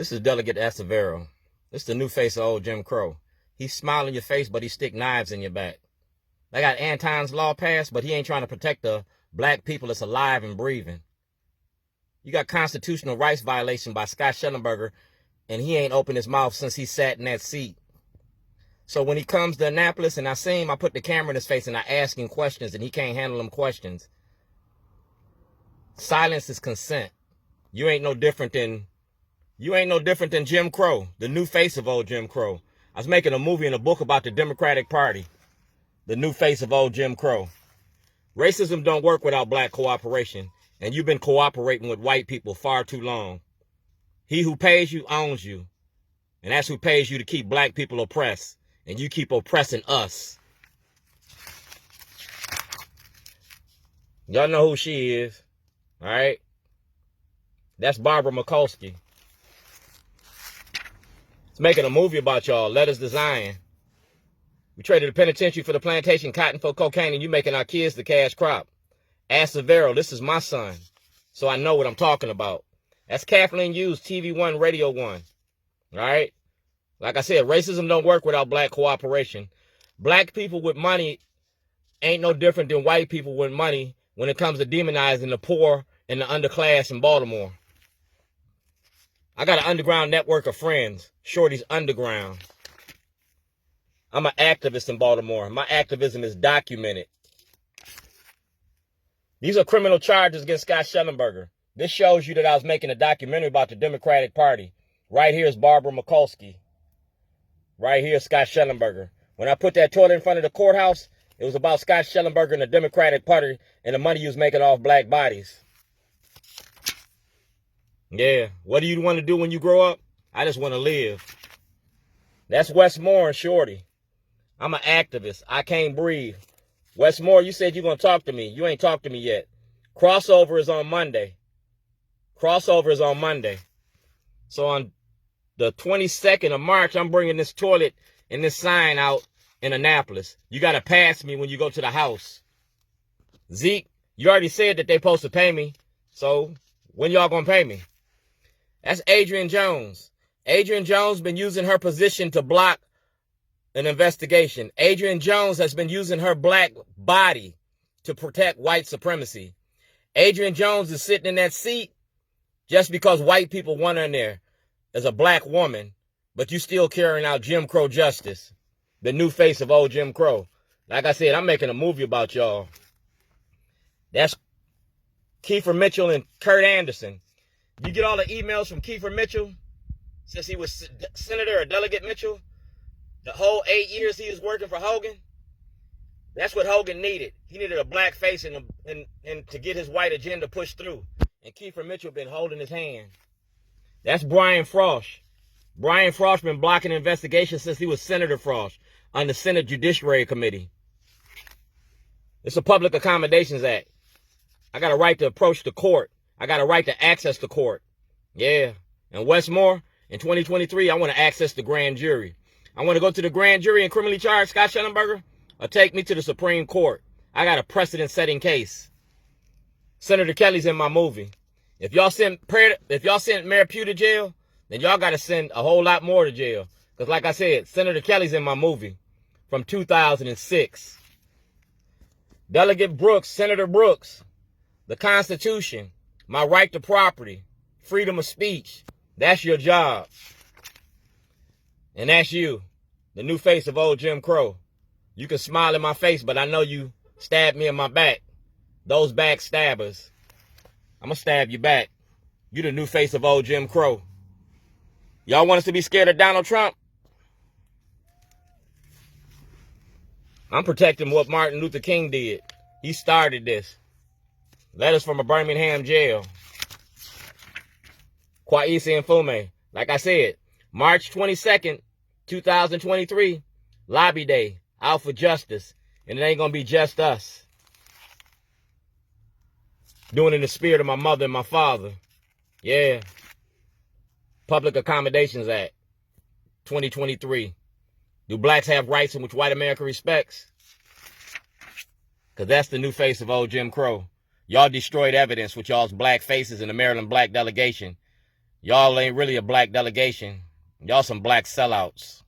This is Delegate Acevero. This is the new face of old Jim Crow. He's smiling in your face, but he stick knives in your back. They got Anton's law passed, but he ain't trying to protect the black people that's alive and breathing. You got constitutional rights violation by Scott Shellenberger, and he ain't opened his mouth since he sat in that seat. So when he comes to Annapolis and I see him, I put the camera in his face and I ask him questions, and he can't handle them questions. Silence is consent. You ain't no different than Jim Crow, the new face of old Jim Crow. I was making a movie and a book about the Democratic Party, the new face of old Jim Crow. Racism don't work without black cooperation, and you've been cooperating with white people far too long. He who pays you owns you, and that's who pays you to keep black people oppressed, and you keep oppressing us. Y'all know who she is, all right? That's Barbara Mikulski. It's making a movie about y'all. Letters Design. We traded the penitentiary for the plantation, cotton for cocaine, and you making our kids the cash crop. Acevero, this is my son, so I know what I'm talking about. That's Kathleen Hughes, TV One, Radio One. All right? Like I said, racism don't work without black cooperation. Black people with money ain't no different than white people with money when it comes to demonizing the poor and the underclass in Baltimore. I got an underground network of friends. Shorty's Underground. I'm an activist in Baltimore. My activism is documented. These are criminal charges against Scott Shellenberger. This shows you that I was making a documentary about the Democratic Party. Right here is Barbara Mikulski. Right here is Scott Shellenberger. When I put that toilet in front of the courthouse, it was about Scott Shellenberger and the Democratic Party and the money he was making off black bodies. Yeah, what do you want to do when you grow up? I just want to live. That's Westmore and Shorty. I'm an activist. I can't breathe. Westmore, you said you're going to talk to me. You ain't talked to me yet. Crossover is on Monday. Crossover is on Monday. So on the 22nd of March, I'm bringing this toilet and this sign out in Annapolis. You got to pass me when you go to the house. Zeke, you already said that they supposed to pay me. So when y'all going to pay me? That's Adrian Jones. Adrian Jones been using her position to block an investigation. Adrian Jones has been using her black body to protect white supremacy. Adrian Jones is sitting in that seat just because white people want her in there as a black woman, but you still carrying out Jim Crow justice, the new face of old Jim Crow. Like I said, I'm making a movie about y'all. That's Kiefer Mitchell and Kurt Anderson. You get all the emails from Kiefer Mitchell since he was Senator or Delegate Mitchell? The whole 8 years he was working for Hogan? That's what Hogan needed. He needed a black face and to get his white agenda pushed through. And Kiefer Mitchell been holding his hand. That's Brian Frosch. Brian Frosch been blocking investigations since he was Senator Frosch on the Senate Judiciary Committee. It's a Public Accommodations Act. I got a right to approach the court. I got a right to access the court. Yeah. And Westmore, in 2023, I want to access the grand jury. I want to go to the grand jury and criminally charge Scott Shellenberger or take me to the Supreme Court. I got a precedent-setting case. Senator Kelly's in my movie. If y'all send Mayor Pugh to jail, then y'all got to send a whole lot more to jail. Because like I said, Senator Kelly's in my movie from 2006. Delegate Brooks, Senator Brooks, the Constitution, my right to property, freedom of speech. That's your job. And that's you, the new face of old Jim Crow. You can smile in my face, but I know you stabbed me in my back. Those backstabbers. I'm going to stab you back. You the new face of old Jim Crow. Y'all want us to be scared of Donald Trump? I'm protecting what Martin Luther King did. He started this. Letters from a Birmingham jail. Kwesi Mfume. Like I said, March 22nd, 2023, Lobby Day, out for justice. And it ain't going to be just us. Doing it in the spirit of my mother and my father. Yeah. Public Accommodations Act, 2023. Do blacks have rights in which white America respects? Because that's the new face of old Jim Crow. Y'all destroyed evidence with y'all's black faces in the Maryland black delegation. Y'all ain't really a black delegation. Y'all some black sellouts.